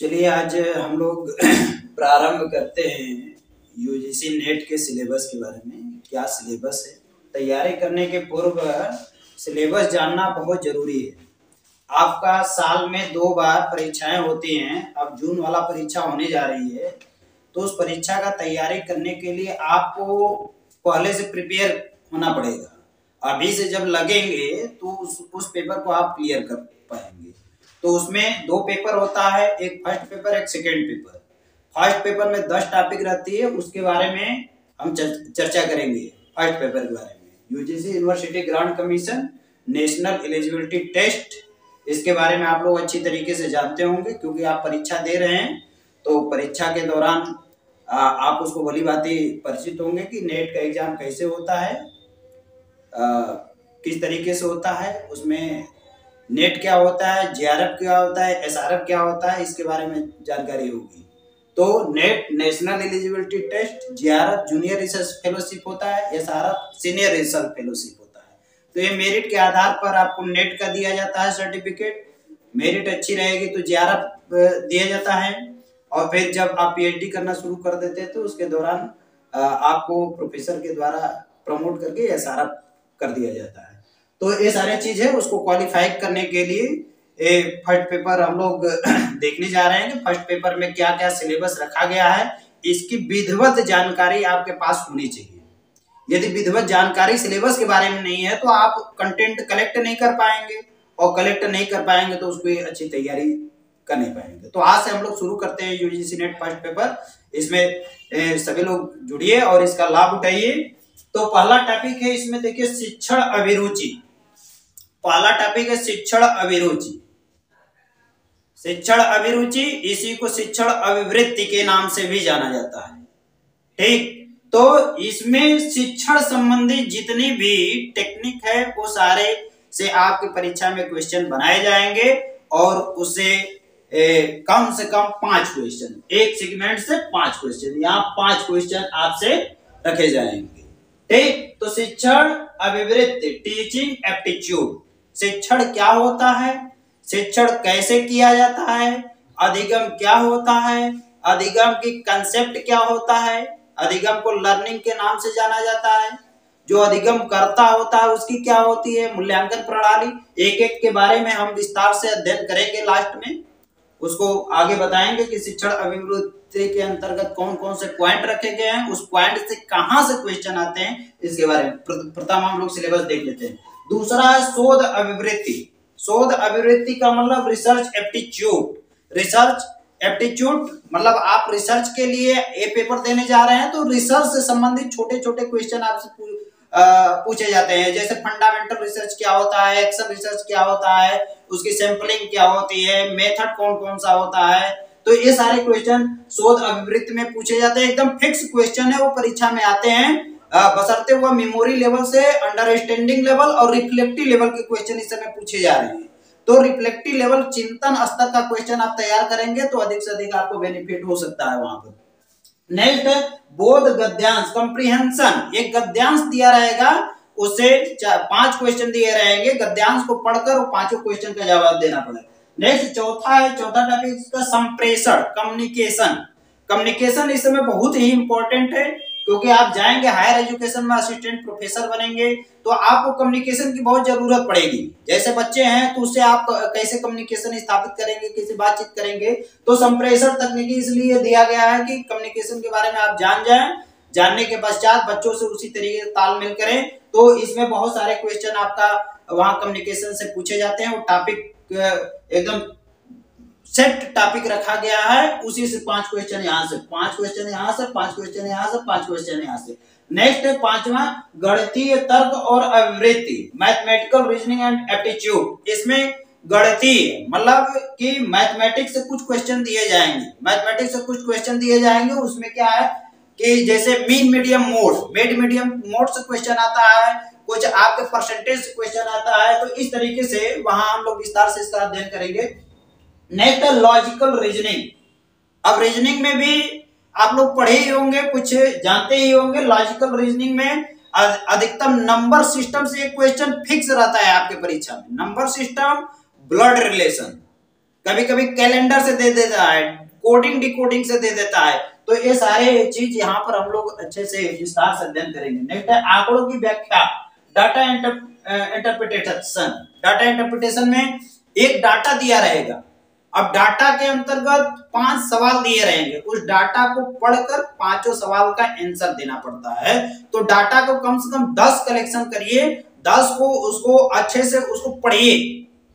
चलिए आज हम लोग प्रारंभ करते हैं यूजीसी नेट के सिलेबस के बारे में। क्या सिलेबस है, तैयारी करने के पूर्व सिलेबस जानना बहुत जरूरी है। आपका साल में 2 बार परीक्षाएं होती हैं। अब जून वाला परीक्षा होने जा रही है, तो उस परीक्षा का तैयारी करने के लिए आपको पहले से प्रिपेयर होना पड़ेगा। अभी से जब लगेंगे तो उस पेपर को आप क्लियर कर पाएंगे। तो उसमें 2 पेपर होता है, एक फर्स्ट पेपर एक सेकेंड पेपर। फर्स्ट पेपर में 10 टॉपिक रहती है, उसके बारे में हम चर्चा करेंगे। फर्स्ट पेपर के बारे में UGC university grant commission national eligibility test, इसके बारे में आप लोग अच्छी तरीके से जानते होंगे क्योंकि आप परीक्षा दे रहे हैं। तो परीक्षा के दौरान आप उसको भली भांति परिचित होंगे कि नेट का एग्जाम कैसे होता है, किस तरीके से होता है, उसमें नेट क्या होता है, जेआरएफ क्या होता है, एसआरएफ क्या होता है, इसके बारे में जानकारी होगी। तो NET national eligibility test, JRF junior research fellowship होता है, एसआरएफ सीनियर रिसर्च फेलोशिप होता है। तो ये मेरिट के आधार पर आपको नेट का दिया जाता है सर्टिफिकेट। मेरिट अच्छी रहेगी तो जेआरएफ दिया जाता है, और फिर जब आप पीएचडी करना शुरू कर देते हैं तो उसके दौरान आपको प्रोफेसर के द्वारा प्रमोट करके एसआरएफ कर दिया जाता है। तो ये सारी चीज है, उसको क्वालिफाई करने के लिए फर्स्ट पेपर हम लोग देखने जा रहे हैं कि फर्स्ट पेपर में क्या क्या सिलेबस रखा गया है। इसकी विधिवत जानकारी आपके पास होनी चाहिए। यदि विधिवत जानकारी सिलेबस के बारे में नहीं है तो आप कंटेंट कलेक्ट नहीं कर पाएंगे, और कलेक्ट नहीं कर पाएंगे तो उसको अच्छी तैयारी कर नहीं पाएंगे। तो आज से हम लोग शुरू करते हैं यूजीसी नेट फर्स्ट पेपर। इसमें सभी लोग जुड़िए और इसका लाभ उठाइए। तो पहला टॉपिक है, इसमें देखिए शिक्षण अभिरुचि। पहला टॉपिक है शिक्षण अभिरुचि। शिक्षण अभिरुचि, इसी को शिक्षण अभिवृत्ति के नाम से भी जाना जाता है। ठीक, तो इसमें शिक्षण संबंधी जितनी भी टेक्निक है वो सारे से आपकी परीक्षा में क्वेश्चन बनाए जाएंगे, और उससे कम से कम 5 क्वेश्चन, एक सेगमेंट से 5 क्वेश्चन, यहाँ 5 क्वेश्चन आपसे रखे जाएंगे। ठीक, तो शिक्षण अभिवृत्ति, टीचिंग एप्टीट्यूड। शिक्षण क्या होता है, शिक्षण कैसे किया जाता है, अधिगम क्या होता है, अधिगम की कंसेप्ट क्या होता है। अधिगम को लर्निंग के नाम से जाना जाता है। जो अधिगम करता होता है उसकी क्या होती है, मूल्यांकन प्रणाली। एक एक के बारे में हम विस्तार से अध्ययन करेंगे, लास्ट में उसको आगे बताएंगे कि शिक्षण अभिवृत्ति के अंतर्गत कौन कौन से पॉइंट रखे गए हैं, उस पॉइंट से कहां से क्वेश्चन आते हैं, इसके बारे में प्रथम हम लोग सिलेबस देख लेते हैं। दूसरा है शोध अभिवृत्ति। शोध अभिवृत्ति का मतलब रिसर्च एप्टीट्यूड। रिसर्च एप्टीट्यूड मतलब आप रिसर्च के लिए ये पेपर देने जा रहे हैं तो रिसर्च से संबंधित छोटे छोटे क्वेश्चन आपसे पूछे जाते हैं। जैसे फंडामेंटल रिसर्च क्या होता है, एक्शन रिसर्च क्या होता है, उसकी सैंपलिंग क्या होती है, मेथड कौन कौन सा होता है। तो ये सारे क्वेश्चन शोध अभिवृत्ति में पूछे जाते हैं। एकदम फिक्स क्वेश्चन है, वो परीक्षा में आते हैं, बशर्ते हुआ मेमोरी लेवल से अंडरस्टैंडिंग लेवल और रिफ्लेक्टिव लेवल के क्वेश्चन इस समय पूछे जा रहे हैं। तो रिफ्लेक्टिव लेवल चिंतन स्तर का क्वेश्चन आप तैयार करेंगे तो अधिक से अधिक आपको बेनिफिट हो सकता है वहां पर। नेक्स्ट है बोध गद्यांश, कॉम्प्रिहेंशन। एक गद्यांश दिया रहेगा, उससे 5 क्वेश्चन दिए रहेंगे, गद्यांश को पढ़कर वो 5 क्वेश्चन का जवाब देना पड़ेगा। नेक्स्ट चौथा टॉपिक इसका संप्रेषण, कम्युनिकेशन। कम्युनिकेशन इस समय बहुत ही इंपॉर्टेंट है क्योंकि आप जाएंगे हायर एजुकेशन में, असिस्टेंट प्रोफेसर बनेंगे तो आपको कम्युनिकेशन की बहुत जरूरत पड़ेगी। जैसे बच्चे हैं तो उससे आप कैसे कम्युनिकेशन स्थापित करेंगे, कैसे बातचीत करेंगे। तो संप्रेषण तकनीकी इसलिए दिया गया है कि कम्युनिकेशन के बारे में आप जान जाएं, जानने के पश्चात बच्चों से उसी तरीके से तालमेल करें। तो इसमें बहुत सारे क्वेश्चन आपका वहां कम्युनिकेशन से पूछे जाते हैं। वो टॉपिक एकदम सेट टॉपिक रखा गया है, उसी से 5 क्वेश्चन यहाँ से, 5 क्वेश्चन यहाँ से, 5 क्वेश्चन यहाँ से, 5 क्वेश्चन यहाँ से। नेक्स्ट है 5वां गणितीय तर्क और अभिवृत्ति, मैथमेटिकल रीजनिंग एंड एप्टीट्यूड। इसमें गणितीय मतलब कि मैथमेटिक्स से कुछ क्वेश्चन दिए जाएंगे, मैथमेटिक्स से कुछ क्वेश्चन दिए जाएंगे। उसमें क्या है कि जैसे मीन मीडियम मोड से क्वेश्चन आता है, कुछ आपके परसेंटेज से क्वेश्चन आता है। तो इस तरीके से वहां हम लोग विस्तार से इसका अध्ययन करेंगे। Next logical reasoning. अब रीजनिंग में भी आप लोग पढ़े ही होंगे, कुछ जानते ही होंगे। लॉजिकल रीजनिंग में अधिकतम नंबर सिस्टम से एक क्वेश्चन फिक्स रहता है आपके परीक्षा में। नंबर सिस्टम, ब्लड रिलेशन, कभी कभी कैलेंडर से दे देता है, कोडिंग डिकोडिंग से दे देता है। तो ये सारे चीज यहाँ पर हम लोग अच्छे से विस्तार से अध्ययन करेंगे। नेक्स्ट है आंकड़ों की व्याख्या, डाटा इंटरप्रिटेशन। डाटा इंटरप्रिटेशन में एक डाटा दिया रहेगा, अब डाटा के अंतर्गत 5 सवाल दिए रहेंगे, उस डाटा को पढ़कर 5 सवाल का आंसर देना पड़ता है। तो डाटा को कम से कम 10 कलेक्शन करिए, 10 को उसको अच्छे से उसको पढ़िए,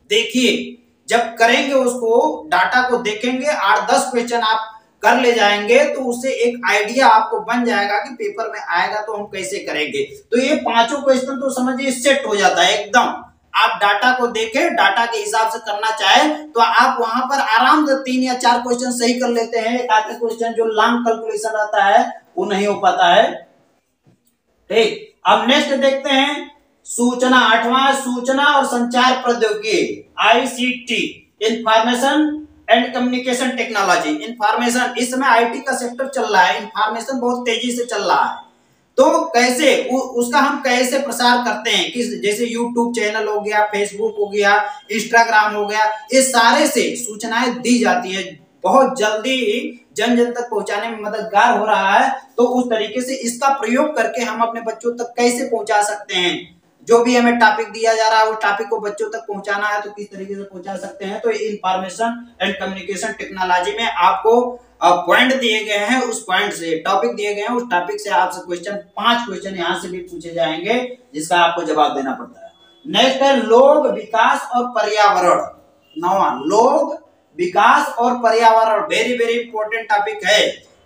देखिए। जब करेंगे उसको डाटा को देखेंगे, 8-10 क्वेश्चन आप कर ले जाएंगे तो उससे एक आइडिया आपको बन जाएगा कि पेपर में आएगा तो हम कैसे करेंगे। तो ये 5 क्वेश्चन तो समझिए सेट हो जाता है एकदम। आप डाटा को देखें, डाटा के हिसाब से करना चाहे तो आप वहां पर आराम से 3 या 4 क्वेश्चन सही कर लेते हैं। एक आधे क्वेश्चन जो लॉन्ग कैलकुलेशन आता है वो नहीं हो पाता है। ठीक, अब नेक्स्ट देखते हैं सूचना, 8वां सूचना और संचार प्रौद्योगिकी, ICT, information and communication technology. Information, इस समय IT का सेक्टर चल रहा है, इंफॉर्मेशन बहुत तेजी से चल रहा है। तो कैसे उसका हम कैसे प्रसार करते हैं, किस जैसे YouTube चैनल हो गया, फेसबुक हो गया, इंस्टाग्राम हो गया, इस सारे से सूचनाएं दी जाती है, बहुत जल्दी जन जन तक पहुंचाने में मददगार हो रहा है। तो उस तरीके से इसका प्रयोग करके हम अपने बच्चों तक कैसे पहुंचा सकते हैं, जो भी हमें टॉपिक दिया जा रहा है उस टॉपिक को बच्चों तक पहुंचाना है तो किस तरीके से पहुंचा सकते हैं। तो इंफॉर्मेशन एंड कम्युनिकेशन टेक्नोलॉजी में आपको पॉइंट दिए गए हैं, उस पॉइंट से टॉपिक दिए गए हैं, उस टॉपिक से आपसे क्वेश्चन 5 क्वेश्चन यहां से भी पूछे जाएंगे जिसका आपको जवाब देना पड़ता है। नेक्स्ट है लोग, विकास और पर्यावरण। 9वां लोग, विकास और पर्यावरण, वेरी वेरी इंपॉर्टेंट टॉपिक है।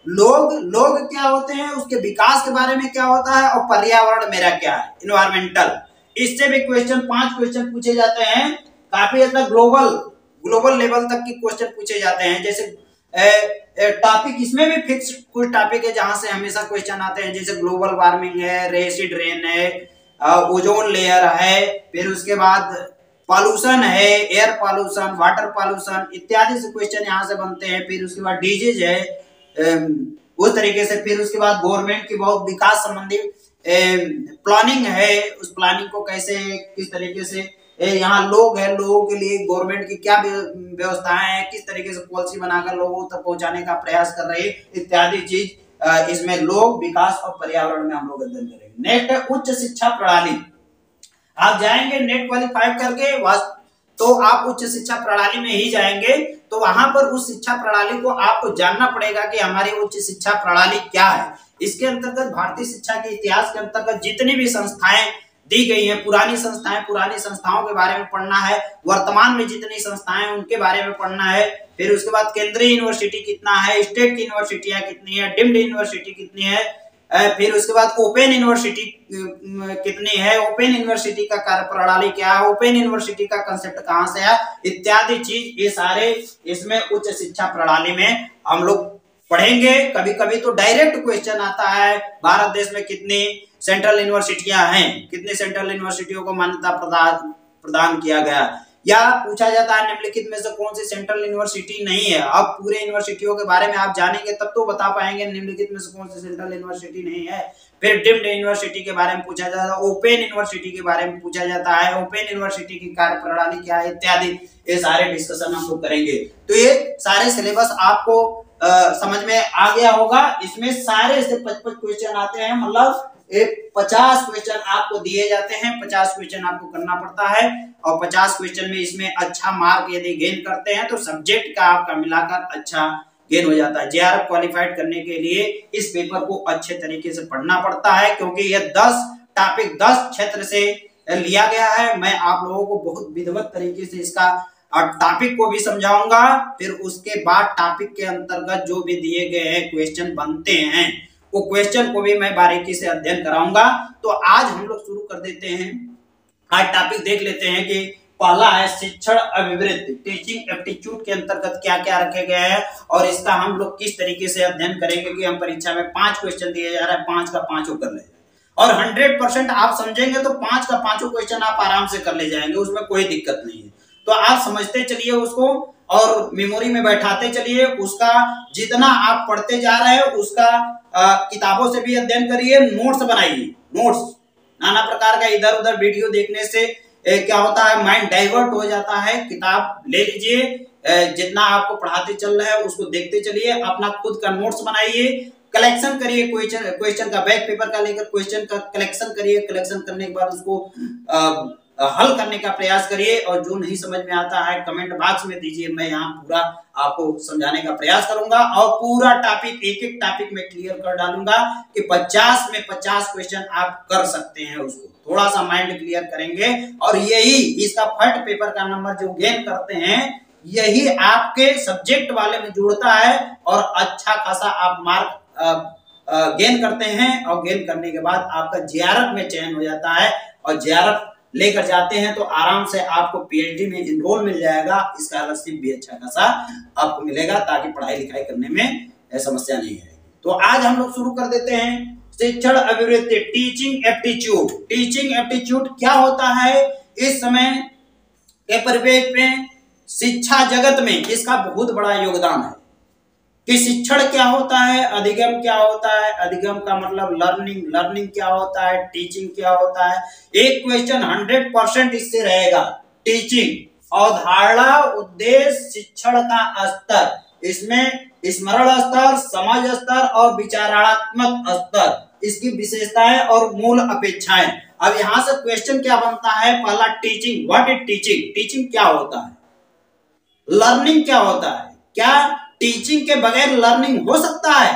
लोग क्या होते हैं, उसके विकास के बारे में क्या होता है, और पर्यावरण मेरा क्या है, इन्वायरमेंटल। इससे भी क्वेश्चन 5 क्वेश्चन पूछे जाते हैं। काफी हद तक ग्लोबल लेवल तक के क्वेश्चन पूछे जाते हैं। जैसे टॉपिक इसमें भी फिक्स कुछ टॉपिक है जहां से हमेशा क्वेश्चन आते हैं, जैसे ग्लोबल वार्मिंग है, एसिड रेन है, ओजोन लेयर है, फिर उसके बाद पॉल्यूशन है, एयर पॉल्यूशन, वाटर पॉल्यूशन इत्यादि से क्वेश्चन यहाँ से बनते हैं। फिर उसके बाद डिजीज है, उस तरीके से। फिर उसके बाद गवर्नमेंट की बहुत विकास संबंधी प्लानिंग है, उस प्लानिंग को कैसे किस तरीके से यहाँ लोग है, लोगों के लिए गवर्नमेंट की क्या व्यवस्थाएं हैं, किस तरीके से पॉलिसी बनाकर लोगों तक पहुंचाने का प्रयास कर रही है, इत्यादि चीज इसमें लोग, विकास और पर्यावरण में हम लोग अध्ययन करेंगे। नेक्स्ट है उच्च शिक्षा प्रणाली। आप जाएंगे नेट क्वालिफाइड करके तो आप उच्च शिक्षा प्रणाली में ही जाएंगे, तो वहां पर उस शिक्षा प्रणाली को आपको जानना पड़ेगा कि हमारी उच्च शिक्षा प्रणाली क्या है। इसके अंतर्गत भारतीय शिक्षा के इतिहास के अंतर्गत जितनी भी संस्थाएं दी गई हैं, पुरानी संस्थाओं के बारे में पढ़ना है, वर्तमान में जितनी संस्थाएं उनके बारे में पढ़ना है। फिर उसके बाद केंद्रीय यूनिवर्सिटी कितना है, स्टेट की यूनिवर्सिटियां कितनी है, डीम्ड यूनिवर्सिटी कितनी है, फिर उसके बाद ओपन यूनिवर्सिटी कितनी है, ओपन यूनिवर्सिटी का कार्य प्रणाली क्या है, ओपन यूनिवर्सिटी का कंसेप्ट कहां से है, इत्यादि चीज ये सारे इसमें उच्च शिक्षा प्रणाली में हम लोग पढ़ेंगे। कभी कभी तो डायरेक्ट क्वेश्चन आता है, भारत देश में कितनी सेंट्रल यूनिवर्सिटियां हैं, कितनी सेंट्रल यूनिवर्सिटियों को मान्यता प्रदान किया गया, या पूछा जाता है निम्नलिखित में से कौन सी सेंट्रल यूनिवर्सिटी नहीं है। अब पूरे यूनिवर्सिटियों के बारे में आप जानेंगे तब तो बता पाएंगे निम्नलिखित में से कौन सी सेंट्रल यूनिवर्सिटी नहीं है। फिर डीम्ड यूनिवर्सिटी के बारे में पूछा जाता है, ओपन यूनिवर्सिटी के बारे में पूछा जाता है, ओपन यूनिवर्सिटी की कार्य प्रणाली क्या है, इत्यादि ये सारे डिस्कशन हम लोग करेंगे। तो ये सारे सिलेबस आपको समझ में आ गया होगा। इसमें सारे से 55 क्वेश्चन आते हैं, मतलब 50 क्वेश्चन आपको दिए जाते हैं, 50 क्वेश्चन आपको करना पड़ता है, और 50 क्वेश्चन में इसमें अच्छा मार्क यदि गेन करते हैं तो सब्जेक्ट का आपका मिलाकर अच्छा गेन हो जाता है। JRF क्वालिफाइड करने के लिए इस पेपर को अच्छे तरीके से पढ़ना पड़ता है, क्योंकि यह 10 टॉपिक 10 क्षेत्र से लिया गया है। मैं आप लोगों को बहुत विधिवत तरीके से इसका टॉपिक को भी समझाऊंगा, फिर उसके बाद टॉपिक के अंतर्गत जो भी दिए गए हैं क्वेश्चन बनते हैं वो क्वेश्चन को भी मैं बारीकी से अध्ययन कराऊंगा। तो आज हम लोग शुरू कर देते हैं। आज टॉपिक देख लेते हैं कि पहला है शिक्षण अभिवृत्ति, टीचिंग एप्टीट्यूड के अंतर्गत क्या क्या रखे गए हैं, और इसका हम लोग किस तरीके से अध्ययन करेंगे कि हम परीक्षा में 5 क्वेश्चन दिए जा रहे हैं, 5 का 5 कर ले, और 100% आप समझेंगे तो 5 का 5 क्वेश्चन आप आराम से कर ले जाएंगे, उसमें कोई दिक्कत नहीं है। तो आप समझते चलिए उसको और मेमोरी में बैठाते चलिए, उसका जितना आप पढ़ते जा रहे हैं उसका किताबों से भी अध्ययन करिए, नोट्स बनाइए। नोट्स नाना प्रकार का इधर उधर वीडियो देखने से क्या होता है, माइंड डाइवर्ट हो जाता है। किताब ले लीजिए, जितना आपको पढ़ाते चल रहे हैं उसको देखते चलिए, अपना खुद का नोट्स बनाइए, कलेक्शन करिए, क्वेश्चन का बैक पेपर का लेकर क्वेश्चन का कलेक्शन करिए, कलेक्शन करने के बाद उसको हल करने का प्रयास करिए, और जो नहीं समझ में आता है कमेंट बॉक्स में दीजिए, मैं यहाँ पूरा आपको समझाने का प्रयास करूंगा, और पूरा टॉपिक एक एक टॉपिक में क्लियर कर डालूंगा कि 50 में 50 क्वेश्चन आप कर सकते हैं। उसको थोड़ा सा माइंड क्लियर करेंगे, और यही इसका फर्स्ट पेपर का नंबर जो गेन करते हैं यही आपके सब्जेक्ट वाले में जुड़ता है, और अच्छा खासा आप मार्क गेन करते हैं, और गेन करने के बाद आपका जेआरएफ में चयन हो जाता है, और जेआरएफ लेकर जाते हैं तो आराम से आपको पीएचडी में इनरोल मिल जाएगा। स्कॉलरशिप भी अच्छा खासा आपको मिलेगा, ताकि पढ़ाई लिखाई करने में समस्या नहीं है। तो आज हम लोग शुरू कर देते हैं शिक्षण अभिवृत्ति, टीचिंग एप्टीट्यूड। टीचिंग एप्टीट्यूड क्या होता है, इस समय के परिवेश में शिक्षा जगत में इसका बहुत बड़ा योगदान है कि शिक्षण क्या होता है, अधिगम क्या होता है, अधिगम का मतलब लर्निंग, लर्निंग क्या होता है, टीचिंग क्या होता है। एक क्वेश्चन 100% इससे रहेगा, टीचिंग अवधारणा, उद्देश्य, शिक्षण का स्तर, इसमें स्मरण स्तर, समझ स्तर और विचारात्मक स्तर, इसकी विशेषताएं और मूल अपेक्षाएं। अब यहां से क्वेश्चन क्या बनता है, पहला teaching, what is teaching, teaching क्या होता है, लर्निंग क्या होता है, क्या टीचिंग के बगैर लर्निंग हो सकता है,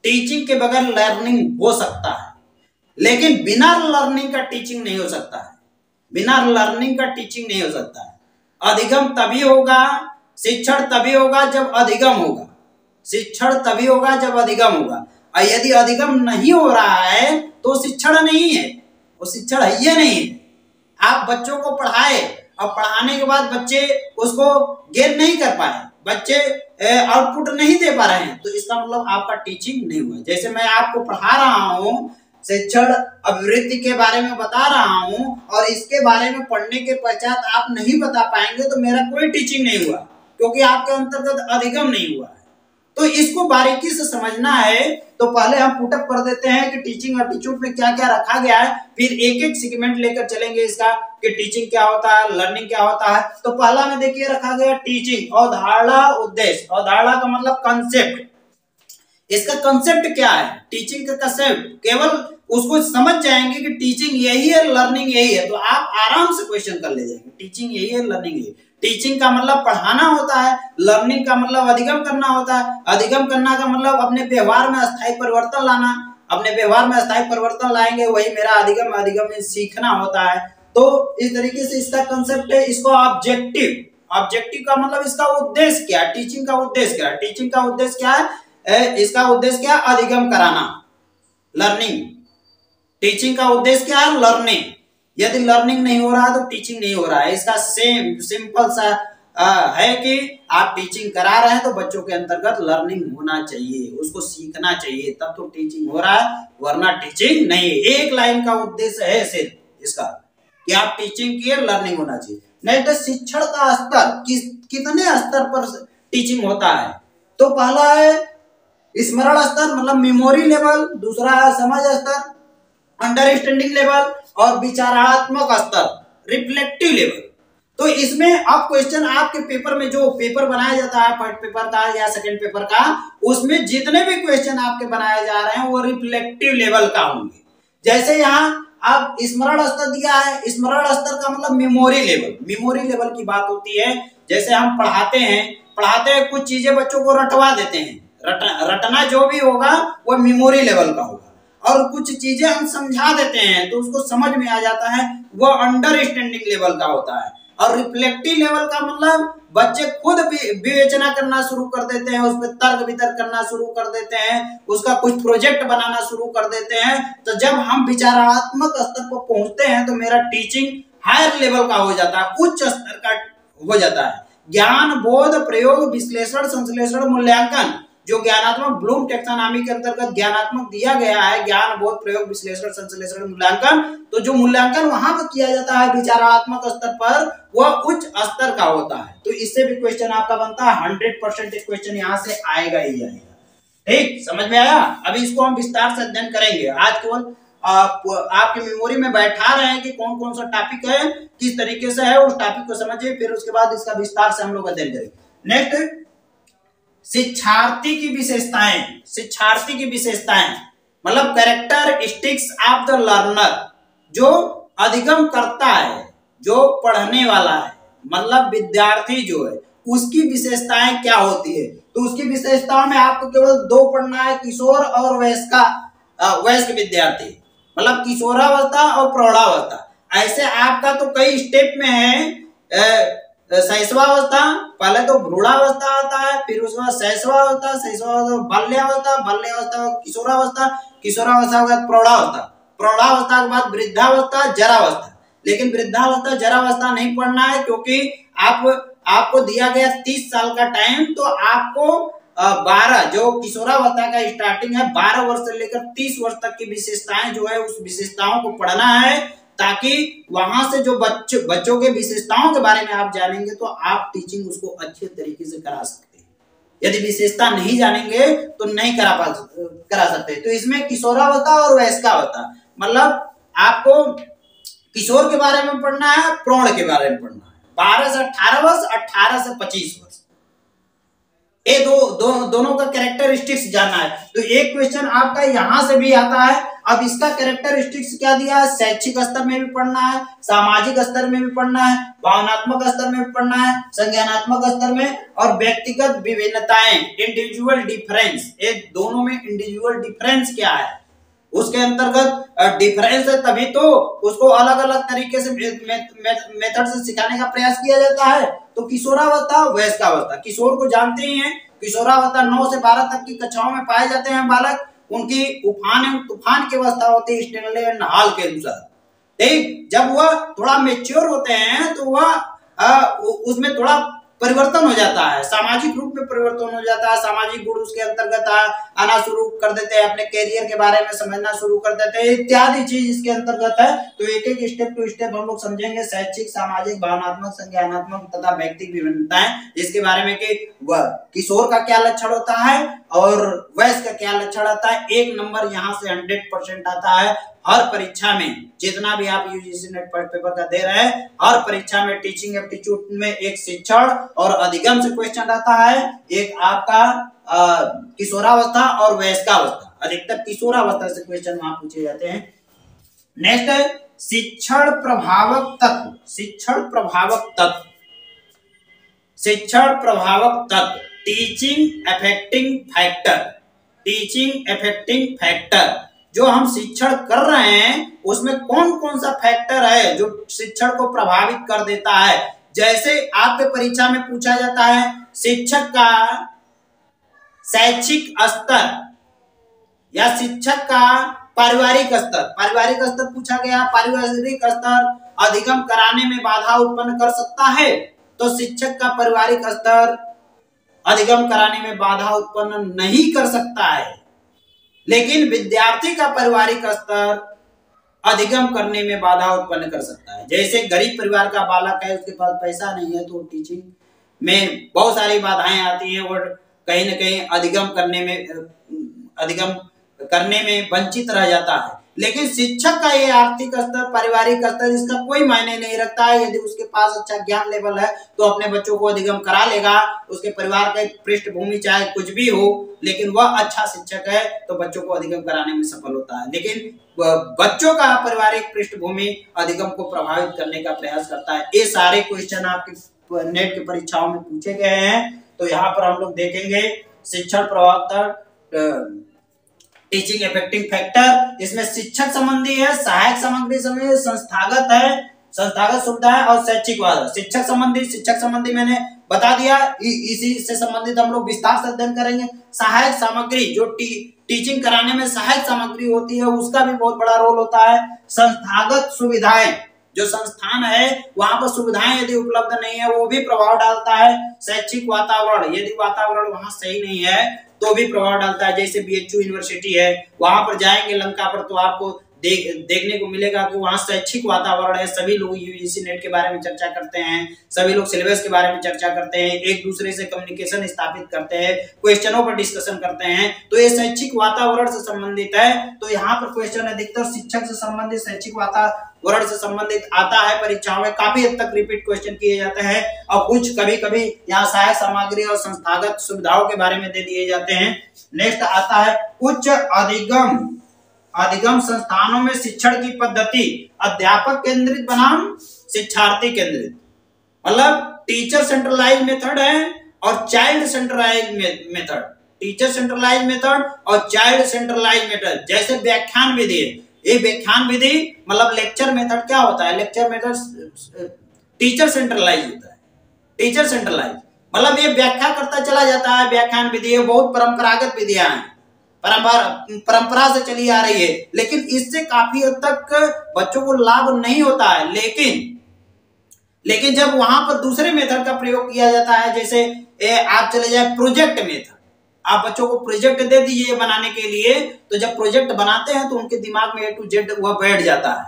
टीचिंग के बगैर लर्निंग हो सकता है, लेकिन बिना लर्निंग का टीचिंग नहीं हो सकता है, बिना लर्निंग का टीचिंग नहीं हो सकता है। अधिगम तभी होगा, शिक्षण तभी होगा जब अधिगम होगा, शिक्षण तभी होगा जब अधिगम होगा, और यदि अधिगम नहीं हो रहा है तो शिक्षण नहीं है, वो शिक्षण है ही नहीं है। आप बच्चों को पढ़ाए और पढ़ाने के बाद बच्चे उसको गेन नहीं कर पाए, बच्चे आउटपुट नहीं दे पा रहे हैं, तो इसका मतलब आपका टीचिंग नहीं हुआ। जैसे मैं आपको पढ़ा रहा हूं, शिक्षण अभिवृत्ति के बारे में बता रहा हूं, और इसके बारे में पढ़ने के पश्चात आप नहीं बता पाएंगे तो मेरा कोई टीचिंग नहीं हुआ, क्योंकि आपके अंतर्गत अधिगम नहीं हुआ है। तो इसको बारीकी से समझना है, तो पहले हम पुटअप कर देते हैं कि टीचिंग एप्टीट्यूड में क्या क्या रखा गया है, फिर एक एक सेगमेंट लेकर चलेंगे इसका कि टीचिंग क्या होता है, लर्निंग क्या होता है। तो पहला में देखिए रखा गया टीचिंग, अवधारणा, उद्देश्य। अवधारणा का मतलब कंसेप्ट, इसका कंसेप्ट क्या है, टीचिंग का कंसेप्ट, केवल उसको समझ जाएंगे कि टीचिंग यही है, लर्निंग यही है, तो आप आराम से क्वेश्चन कर ले जाएंगे, टीचिंग यही है, लर्निंग यही है। टीचिंग का मतलब पढ़ाना होता है, लर्निंग का मतलब अधिगम करना होता है, अधिगम करना का मतलब अपने व्यवहार में अस्थायी परिवर्तन लाना, अपने व्यवहार में अस्थायी परिवर्तन लाएंगे, वही मेरा अधिगम, अधिगम में सीखना होता है। तो इस तरीके से इसका कंसेप्ट है। इसको ऑब्जेक्टिव, ऑब्जेक्टिव का मतलब इसका उद्देश्य क्या है, टीचिंग का उद्देश्य क्या है, टीचिंग का उद्देश्य क्या है, इसका उद्देश्य क्या है, अधिगम कराना, लर्निंग। टीचिंग का उद्देश्य क्या है, लर्निंग। यदि लर्निंग नहीं हो रहा है तो टीचिंग नहीं हो रहा है। इसका सिंपल सा है कि आप टीचिंग करा रहे हैं तो बच्चों के अंतर्गत लर्निंग होना चाहिए, उसको सीखना चाहिए, तब तो टीचिंग हो रहा है, वरना टीचिंग नहीं है। एक लाइन का उद्देश्य है सिर्फ इसका कि आप टीचिंग किए, लर्निंग होना चाहिए। नेक्स्ट, शिक्षण का स्तर, कितने स्तर पर टीचिंग होता है। तो पहला है स्मरण स्तर, मतलब मेमोरी लेवल, दूसरा है समझ स्तर, अंडरस्टैंडिंग लेवल, और विचारात्मक स्तर, रिफ्लेक्टिव लेवल। तो इसमें अब क्वेश्चन आपके पेपर में जो पेपर बनाया जाता है, फर्स्ट पेपर का या सेकंड पेपर का, उसमें जितने भी क्वेश्चन आपके बनाए जा रहे हैं वो रिफ्लेक्टिव लेवल का होंगे। जैसे यहाँ आप स्मरण स्तर दिया है, स्मरण स्तर का मतलब मेमोरी लेवल, मेमोरी लेवल की बात होती है। जैसे हम पढ़ाते हैं कुछ चीजें बच्चों को रटवा देते हैं, रटना जो भी होगा वो मेमोरी लेवल का होगा, और कुछ चीजें हम समझा देते हैं तो उसको समझ में आ जाता है, वो अंडरस्टैंडिंग लेवल का होता है। और रिफ्लेक्टिव लेवल का मतलब बच्चे खुद विवेचना करना शुरू कर देते हैं, उस पर तर्क वितर्क करना शुरू कर देते हैं, उसका कुछ प्रोजेक्ट बनाना शुरू कर देते हैं। तो जब हम विचारात्मक स्तर पर पहुंचते हैं तो मेरा टीचिंग हायर लेवल का हो जाता है, उच्च स्तर का हो जाता है। ज्ञान, बोध, प्रयोग, विश्लेषण, संश्लेषण, मूल्यांकन, जो ज्ञानात्मक ब्लूम टैक्सोनॉमी के अंतर्गत ज्ञानात्मक दिया गया है, ज्ञान, बोध, प्रयोग, विश्लेषण, संश्लेषण, मूल्यांकन, तो जो मूल्यांकन वहां पर किया जाता है विचारात्मक स्तर पर, वह उच्च स्तर का होता है। तो इससे भी क्वेश्चन आपका बनता है, 100% क्वेश्चन यहाँ से आएगा ही आएगा। ठीक, समझ में आया। अभी इसको हम विस्तार से अध्ययन करेंगे। आज केवल आपकी मेमोरी में बैठा रहे हैं कि कौन कौन सा टॉपिक है, किस तरीके से है, उस टॉपिक को समझिए, फिर उसके बाद इसका विस्तार से हम लोग अध्ययन करेंगे। नेक्स्ट, शिक्षार्थी की विशेषताएं। शिक्षार्थी की विशेषताएं मतलब कैरेक्टरिस्टिक्स ऑफ द लर्नर, जो अधिगम करता है, जो पढ़ने वाला है, मतलब विद्यार्थी जो है उसकी विशेषताएं क्या होती है। तो उसकी विशेषताओं में आपको केवल दो पढ़ना है, किशोर और वयस्क विद्यार्थी, मतलब किशोरावस्था और प्रौढ़ावस्था। ऐसे आपका तो कई स्टेप में है, शैशवावस्था, पहले तो भ्रूणावस्था आता है, फिर उसके बाद शैशवावस्था, शैशवावस्था बाल्यावस्था, बाल्यावस्था किशोरावस्था, किशोरावस्था के बाद प्रौढ़ावस्था, प्रौढ़ावस्था के बाद वृद्धावस्था, जरावस्था। लेकिन वृद्धावस्था जरावस्था नहीं पढ़ना है, क्योंकि आपको दिया गया 30 साल का टाइम, तो आपको 12 जो किशोरावस्था का स्टार्टिंग है 12 वर्ष से लेकर 30 वर्ष तक की विशेषताएं जो है उस विशेषताओं को पढ़ना है, ताकि वहां से जो बच्चों के विशेषताओं के बारे में आप जानेंगे तो आप टीचिंग उसको अच्छे तरीके से करा सकते हैं। यदि विशेषता नहीं जानेंगे तो नहीं करा सकते। तो इसमें किशोरावस्था और वयस्कावस्था, मतलब आपको किशोर के बारे में पढ़ना है, प्रौढ़ के बारे में पढ़ना है, 12 से 18 वर्ष, 18 से 25 वर्ष, ये दोनों का कैरेक्टरिस्टिक्स जानना है। तो एक क्वेश्चन आपका यहां से भी आता है। अब इसका कैरेक्टरिस्टिक्स क्या दिया है, शैक्षिक स्तर में भी पढ़ना है, सामाजिक स्तर में भी पढ़ना है, भावनात्मक स्तर में भी पढ़ना है, संज्ञानात्मक स्तर में, और व्यक्तिगत विभिन्नताएं, इंडिविजुअल डिफरेंस, ये दोनों में इंडिविजुअल डिफरेंस क्या है, उसके अंतर्गत डिफरेंस है, तभी तो उसको अलग अलग तरीके से मेथड से सिखाने का प्रयास किया जाता है। तो किशोरावस्था, वयस्कावस्था, किशोर को जानते ही हैं, किशोरावस्था 9 से 12 तक की कक्षाओं में पाए जाते हैं बालक, उनकी उफान एवं तूफान की अवस्था होती है स्टेनले एंड हॉल के अनुसार। ठीक, जब वह थोड़ा मेच्योर होते हैं तो वह उसमें थोड़ा परिवर्तन हो जाता है, सामाजिक रूप में परिवर्तन हो जाता है, सामाजिक गुण उसके अंतर्गत आना शुरू कर देते हैं, अपने कैरियर के बारे में समझना शुरू कर देते हैं, इत्यादि चीज इसके अंतर्गत है। तो एक एक स्टेप टू स्टेप हम लोग समझेंगे, शैक्षिक, सामाजिक, भावनात्मक, संज्ञानात्मक तथा व्यक्तिगत विभिन्नताएं, इसके बारे में कि किशोर का क्या लक्षण होता है और वयस्क का क्या लक्षण आता है। 1 नंबर यहाँ से 100% आता है हर परीक्षा में, जितना भी आप यूजीसी नेट पेपर का दे रहे हैं, हर परीक्षा में टीचिंग एप्टीट्यूड में एक शिक्षण और अधिगम से क्वेश्चन आता है, एक आपका किशोरावस्था और वयस्कावस्था, अधिकतर किशोरावस्था से क्वेश्चन वहां पूछे जाते हैं। नेक्स्ट है शिक्षण प्रभावक तत्व। शिक्षण प्रभावक तत्व, शिक्षण प्रभावक तत्व, teaching affecting factor. Teaching affecting factor, जो हम शिक्षण कर रहे हैं उसमें कौन कौन सा फैक्टर है जो शिक्षण को प्रभावित कर देता है। जैसे आपके परीक्षा में पूछा जाता है शिक्षक का शैक्षिक स्तर या शिक्षक का पारिवारिक स्तर, पारिवारिक स्तर पूछा गया, पारिवारिक स्तर अधिगम कराने में बाधा उत्पन्न कर सकता है, तो शिक्षक का पारिवारिक स्तर अधिगम कराने में बाधा उत्पन्न नहीं कर सकता है, लेकिन विद्यार्थी का पारिवारिक स्तर अधिगम करने में बाधा उत्पन्न कर सकता है। जैसे गरीब परिवार का बालक है, उसके पास पैसा नहीं है, तो टीचिंग में बहुत सारी बाधाएं आती हैं और कहीं ना कहीं अधिगम करने में वंचित रह जाता है। लेकिन शिक्षक का ये आर्थिक स्तर, पारिवारिक स्तर, इसका कोई मायने नहीं रखता है। यदि उसके पास अच्छा ज्ञान लेवल है तो अपने बच्चों को अधिगम करा लेगा, उसके परिवार का पृष्ठभूमि चाहे कुछ भी हो, लेकिन वह अच्छा शिक्षक है तो बच्चों को अधिगम कराने में सफल होता है। लेकिन बच्चों का पारिवारिक पृष्ठभूमि अधिगम को प्रभावित करने का प्रयास करता है। ये सारे क्वेश्चन आपके नेट की परीक्षाओं में पूछे गए हैं। तो यहाँ पर हम लोग देखेंगे शिक्षण प्रभावक, टीचिंग इफेक्टिंग फैक्टर, इसमें शिक्षक संबंधी है, सहायक सामग्री संबंधी, संस्थागत है, संस्थागत सुविधा है और शैक्षिक वादा। शिक्षक संबंधी मैंने बता दिया, इसी से संबंधित हम लोग विस्तार से अध्ययन करेंगे। सहायक सामग्री, जो टीचिंग कराने में सहायक सामग्री होती है, उसका भी बहुत बड़ा रोल होता है। संस्थागत सुविधाएं, जो संस्थान है वहां पर सुविधाएं यदि उपलब्ध नहीं है वो भी प्रभाव डालता है। शैक्षिक वातावरण, यदि वातावरण वहां सही नहीं है तो भी प्रभाव डालता है। जैसे BHU यूनिवर्सिटी है, वहां पर जाएंगे लंका पर तो आपको देखने को मिलेगा कि वहाँ शैक्षिक वातावरण है, सभी लोग यूजीसी नेट के बारे में चर्चा करते हैं, सभी लोग सिलेबस के बारे में चर्चा करते हैं, एक दूसरे से कम्युनिकेशन स्थापित करते हैं, क्वेश्चनों पर डिस्कशन करते हैं। तो ये शैक्षिक वातावरण से संबंधित है। तो यहाँ पर क्वेश्चन अधिकतर शिक्षक से संबंधित, शैक्षिक वातावरण से संबंधित आता है। परीक्षाओं में काफी हद तक रिपीट क्वेश्चन किए जाते हैं और कुछ कभी कभी यहाँ सहायक सामग्री और संस्थागत सुविधाओं के बारे में दे दिए जाते हैं। नेक्स्ट आता है उच्च अधिगम संस्थानों में शिक्षण की पद्धति अध्यापक केंद्रित बनाम शिक्षार्थी केंद्रित, मतलब टीचर सेंट्रलाइज मेथड है और child centralize method, teacher centralize method और चाइल्ड सेंट्रलाइज मेथड। जैसे व्याख्यान विधि है, ये व्याख्यान विधि मतलब लेक्चर मेथड क्या होता है, लेक्चर मेथड टीचर सेंट्रलाइज होता है, टीचर सेंट्रलाइज मतलब ये व्याख्या करता चला जाता है। व्याख्यान विधि बहुत परंपरागत विधियां हैं, परंपरा से चली आ रही है, लेकिन इससे काफी हद तक बच्चों को लाभ नहीं होता है। लेकिन जब वहां पर दूसरे मेथड का प्रयोग किया जाता है, जैसे आप चले जाए प्रोजेक्ट मेथड, आप बच्चों को प्रोजेक्ट दे दीजिए बनाने के लिए, तो जब प्रोजेक्ट बनाते हैं तो उनके दिमाग में A to Z वह बैठ जाता है।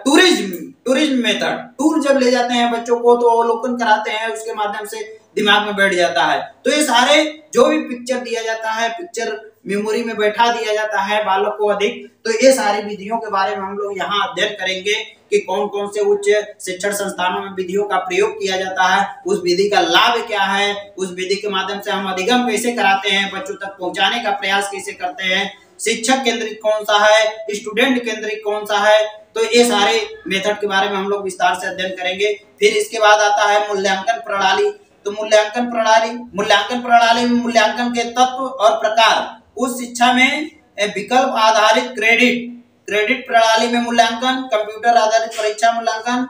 टूरिज्म मेथड, टूर जब ले जाते हैं बच्चों को तो अवलोकन कराते हैं, उसके माध्यम से दिमाग में बैठ जाता है। तो ये सारे जो भी पिक्चर दिया जाता है, पिक्चर मेमोरी में बैठा दिया जाता है बालक को अधिक। तो ये सारी विधियों के बारे में हम लोग यहाँ अध्ययन करेंगे कि कौन कौन से उच्च शिक्षण संस्थानों में विधियों का प्रयोग किया जाता है, उस विधि का लाभ क्या है, उस विधि के माध्यम से हम अधिगम कैसे कराते हैं, बच्चों तक पहुंचाने का प्रयास कैसे करते हैं, शिक्षक केंद्रित कौन सा है, स्टूडेंट केंद्रित कौन सा है। तो ये सारे मेथड के बारे में हम लोग विस्तार से अध्ययन करेंगे। फिर इसके बाद आता है मूल्यांकन प्रणाली। तो मूल्यांकन प्रणाली में मूल्यांकन के तत्व और प्रकार, उस शिक्षा में विकल्प आधारित क्रेडिट प्रणाली में मूल्यांकन, कंप्यूटर आधारित परीक्षा मूल्यांकन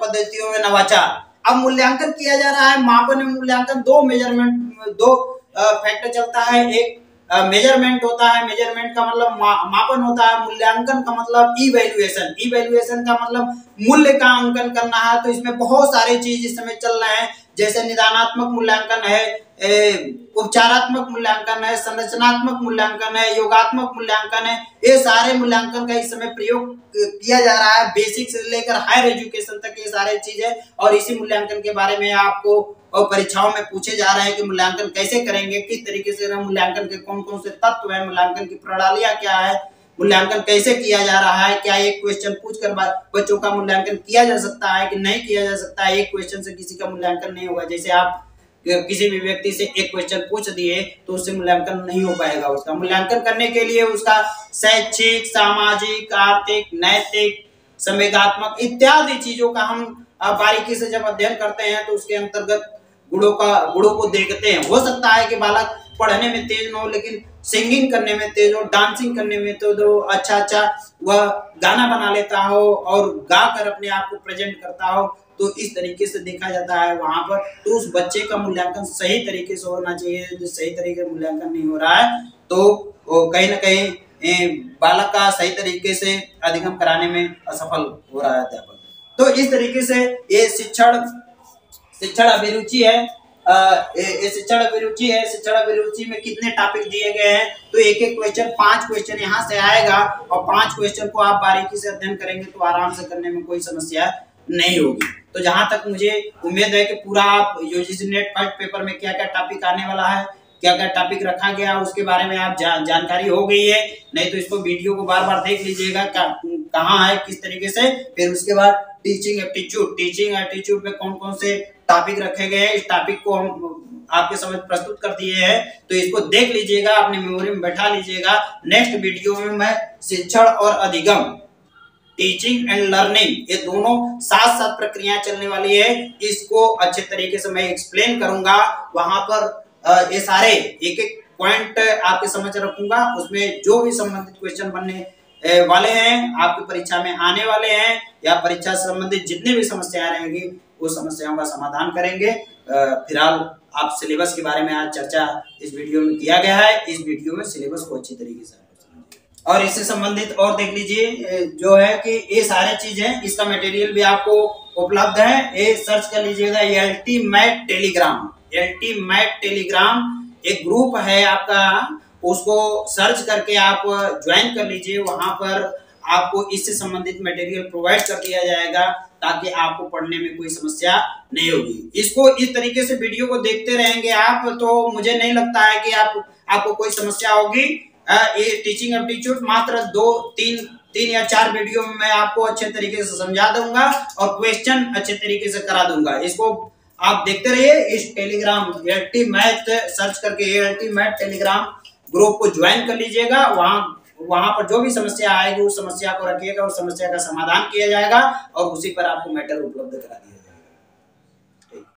पद्धतियों में नवाचार। अब मूल्यांकन किया जा रहा है, मापन में मूल्यांकन दो फैक्टर चलता है। एक मेजरमेंट होता है, मेजरमेंट का मतलब मापन होता है, मूल्यांकन का मतलब इवैल्यूएशन का मतलब मूल्य का अंकन करना है। तो इसमें बहुत सारे चीज इस समय चल रहे हैं, जैसे निदानात्मक मूल्यांकन है, उपचारात्मक मूल्यांकन है, संरचनात्मक मूल्यांकन है, योगात्मक मूल्यांकन है। ये सारे मूल्यांकन का इस समय प्रयोग किया जा रहा है, बेसिक से लेकर हायर एजुकेशन तक ये सारे चीज है। और इसी मूल्यांकन के बारे में आपको परीक्षाओं में पूछे जा रहे हैं कि मूल्यांकन कैसे करेंगे, किस तरीके से मूल्यांकन के कौन कौन से तत्व है, मूल्यांकन की प्रणालियां क्या है, मूल्यांकन कैसे किया जा रहा है, क्या एक क्वेश्चन पूछकर बच्चों का मूल्यांकन किया जा सकता है कि नहीं किया जा सकता है। एक क्वेश्चन से किसी का मूल्यांकन नहीं होगा। जैसे आप किसी भी व्यक्ति से एक क्वेश्चन पूछ दिए तो उससे मूल्यांकन नहीं हो पाएगा। उसका मूल्यांकन करने के लिए उसका शैक्षिक, सामाजिक, आर्थिक, नैतिक, संवेगात्मक इत्यादि चीजों का हम बारीकी से जब अध्ययन करते हैं तो उसके अंतर्गत गुणों को देखते हैं। हो सकता है कि बालक पढ़ने में तेज न हो, लेकिन सिंगिंग करने में तेज हो, डांसिंग करने में तो अच्छा वह गाना बना लेता हो और गाकर अपने आप को प्रेजेंट करता हो। तो इस तरीके से देखा जाता है वहां पर। तो उस बच्चे का मूल्यांकन सही तरीके से होना चाहिए। जो सही तरीके से मूल्यांकन नहीं हो रहा है तो कहीं ना कहीं बालक का सही तरीके से अधिगम कराने में असफल हो रहा है अध्यापक। तो इस तरीके से ये शिक्षण अभिरुचि है। शिक्षण अभिरुचि में कितने टॉपिक दिए गए हैं, तो एक एक क्वेश्चन 5 क्वेश्चन यहाँ से आएगा और 5 क्वेश्चन को आप बारीकी से अध्ययन करेंगे तो आराम से करने में कोई समस्या नहीं होगी। तो जहां तक मुझे उम्मीद है कि पूरा आप यूजीसी नेट फर्स्ट पेपर में क्या क्या टॉपिक आने वाला है, क्या क्या टॉपिक रखा गया, उसके बारे में आप जानकारी हो गई है। नहीं तो इसको वीडियो को बार बार देख लीजिएगा कहाँ है, किस तरीके से। फिर उसके बाद टीचिंग एप्टीट्यूड में कौन कौन से टॉपिक रखे गए हैं, इस टॉपिक को हम आपके समझ प्रस्तुत कर दिए हैं। तो इसको देख लीजिएगा, अपनी मेमोरी में बैठा लीजिएगा। नेक्स्ट वीडियो में मैं शिक्षण और अधिगम, टीचिंग एंड लर्निंग, ये दोनों साथ साथ प्रक्रियाएं चलने वाली है। इसको अच्छे तरीके से मैं एक्सप्लेन करूंगा। वहां पर ये सारे एक एक पॉइंट आपके समझ रखूंगा। उसमें जो भी संबंधित क्वेश्चन बनने वाले हैं, आपकी परीक्षा में आने वाले हैं, या परीक्षा से संबंधित जितनी भी समस्याएं रहेंगी उस समस्याओं का समाधान करेंगे। फिलहाल आप सिलेबस के बारे में आज चर्चा इस वीडियो में किया गया है। इस वीडियो में सिलेबस को अच्छी तरीके से और इससे संबंधित और देख लीजिए जो है कि ये सारे चीजें, इसका मटेरियल भी आपको उपलब्ध है। ये सर्च कर लीजिएगा LT मैथ टेलीग्राम। एक ग्रुप है आपका उसको सर्च करके आप ज्वाइन कर लीजिए। वहां पर आपको इससे संबंधित मटेरियल प्रोवाइड कर दिया जाएगा ताकि आपको पढ़ने में कोई समस्या नहीं होगी। इसको इस तरीके से वीडियो को देखते रहेंगे आप तो मुझे नहीं लगता है कि आपको कोई समस्या होगी। ये टीचिंग एप्टीट्यूड मात्र 3 या 4 वीडियो में मैं आपको अच्छे तरीके से समझा दूंगा और क्वेश्चन अच्छे तरीके से करा दूंगा। इसको आप देखते रहिए। इस टेलीग्राम ALT मैथ सर्च करके ALT मैथ टेलीग्राम ग्रुप को ज्वाइन कर लीजिएगा। वहां पर जो भी समस्या आएगी उस समस्या को रखिएगा, उस समस्या का समाधान किया जाएगा और उसी पर आपको मैटर उपलब्ध करा दिया जाएगा।